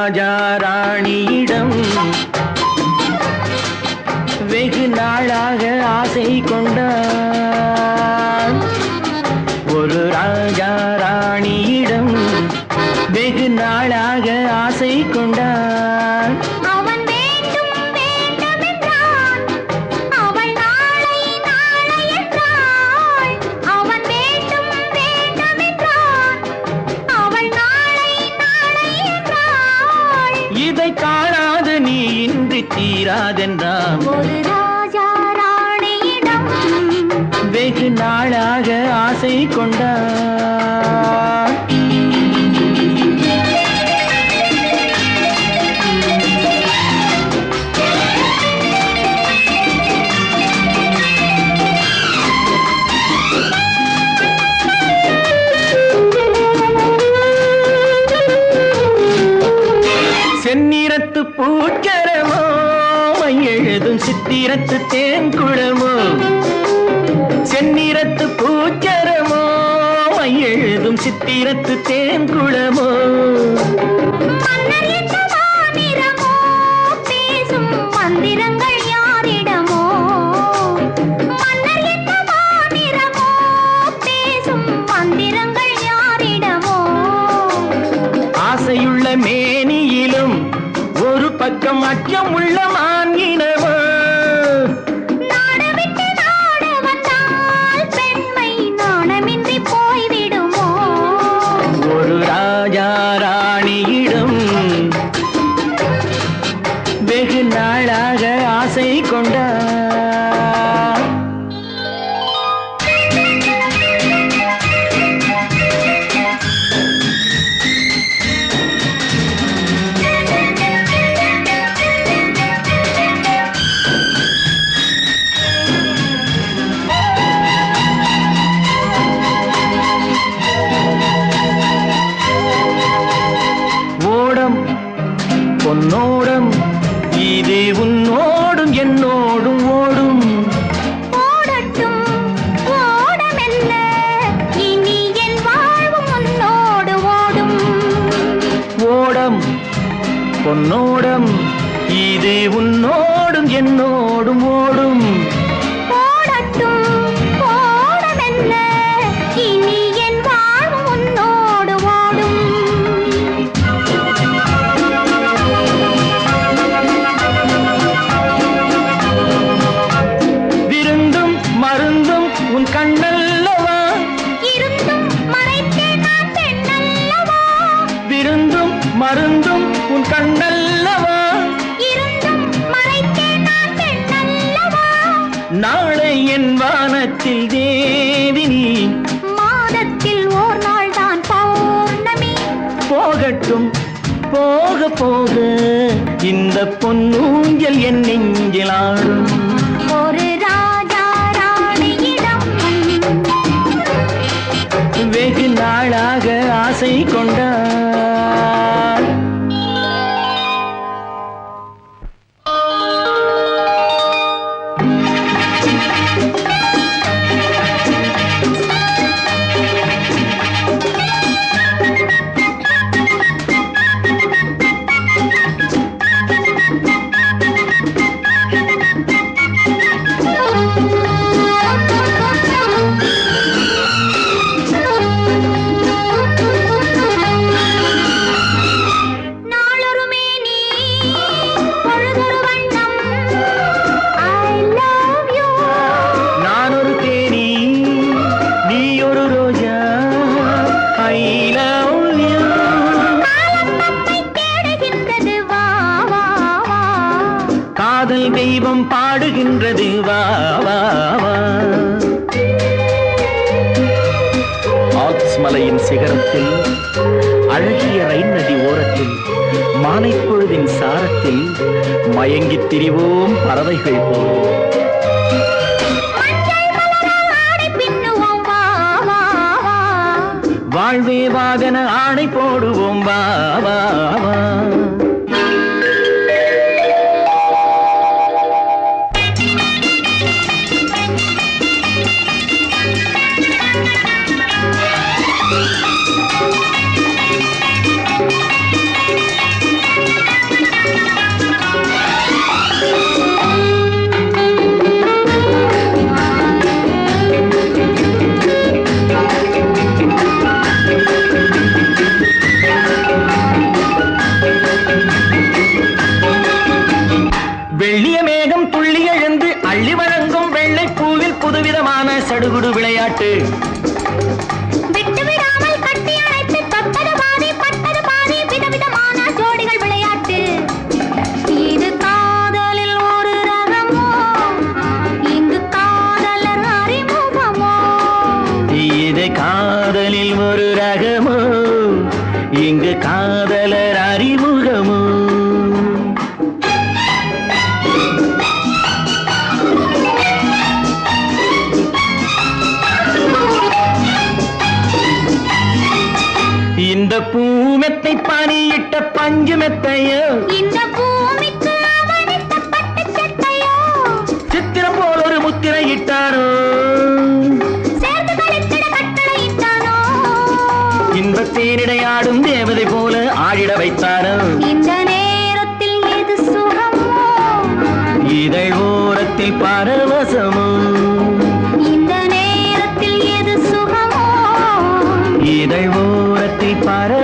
ராஜா ராணியிடம் வெகு நாளாக ஆசை கொண்டான். ஒரு ராஜா ராணியிடம் வெகு நாளாக ஆசை கொண்டான். அவன் வேண்டும் வேண்டும் என்றான், அவள் நாளை நாளை என்றாள். அவன் வேண்டும் வேண்டும் என்றான், அவள் நாளை நாளை என்றாள். இதை காணாது நீ இன்றி தீராதென்றான். ஒரு ராஜா ராணியிடம் வெகு நாளாக ஆசை கொண்டான். செந்நிறத்து பூச்சரமோ எழுதும் சித்திரத்து தேன்குளமோ. செந்நிறத்து பூச்சரமோ எழுதும் சித்திரத்து தேன்குளமோ. மன்னர் என்ன மாநிறமோ பேசும் மந்திரங்கள் யாரிடமோ. மன்னர் என்ன மாநிறமோ பேசும் மந்திரங்கள் யாரிடமோ. ஆசையுள்ள மேனியிலும் ஒரு பக்கம் அச்சம் உள்ள மான்கினவோ. நாடு விட்டு நாடு வந்தால் பெண்மை நாணமின்றி போய்விடுமோ. ஒரு ராஜா ராணியிடம் வெகு நாளாக ஆசை கொண்டான். ஓடம் பொன்னோடம் இது உன்னோடும் என்னோடும் ஓடும். ஓடட்டும் ஓடமெல்ல இனி என் வாழ்வும் உன்னோடு ஓடும். ஓடம் பொன்னோடம் இது உன்னோடும் என்னோடும் ஓடும். ஓடட்டும் ஓடமெல்ல இனி என் வாழ்வும் உன்னோடு ஓடும். விருந்தும் மருந்தும் உன் கண்ணல்லவா. இருந்தும் மறைத்தே நான் பெண்ணல்லவா. விருந்தும் மருந்தும் உன் கண்ணல்லவா. இருந்தும் மறைத்தே நான் பெண்ணல்லவா. நாளை என் வானத்தில் தேவினி. மாதத்தில் ஓர் நாள் தான் பௌர்ணமி. போகட்டும் போக போக இந்த பொன்னூஞ்சல் என் நெஞ்சில் ஆடும். ஒரு ராஜா ராணியிடம் வெகு நாளாக ஆசை கொண்டான். நாளொரு மேனி பொழுதொரு வண்ணம். I love you. நான் ஒரு தேனி நீ ஒரு ரோஜா. I love you. காலம் நம்மை தேடுகின்றது வா வா வா. காதல் தெய்வம் பாடுகின்றது வா வா வா. ஆல்ப்ஸ் மலையின் சிகரத்தில் அழகிய ரைன் நதி ஓரத்தில் மாலைப் பொழுதின் சாரத்தில் மயங்கித் திரிவோம் பறவைகள் போல். மஞ்சள் மலரால் ஆடை பின்னுவோம் வா வா வா. வாழ்வே வாகன ஆணை போடுவோம் வா வா வா. விதவிதமான சடுகுடு விளையாட்டு. விட்டு விடாமல் கட்டி அணைத்து தொட்டது பாதி பட்டது பாதி விதவிதமான ஜோடிகள் விளையாட்டு. இது காதலில் ஒரு ரகமோ, இங்கு காதலர் அறிமுகமோ. இது காதலில் ஒரு ரகமோ, இங்கு காதலர் அறிமுகமோ. இந்த பூமெத்தை பணியிட்ட பஞ்சு மெத்தையோ, இந்த பூமிக்கு அவனித்த பட்டு சட்டையோ, சித்திரம் போல் ஒரு முத்திரை இட்டாரோ, சேர்ந்து கழித்திட கட்டளையிட்டானோ, இன்பத்தேனிடையாடும் தேவதை போல ஆடிட வைத்தாரோ. இந்த நேரத்தில் எது சுகமோ, இதழ் ஓரத்தில் பரவசமோ, இந்த நேரத்தில் எது சுகமோ, இதழ் ஓரத்தில் பரவசமோ.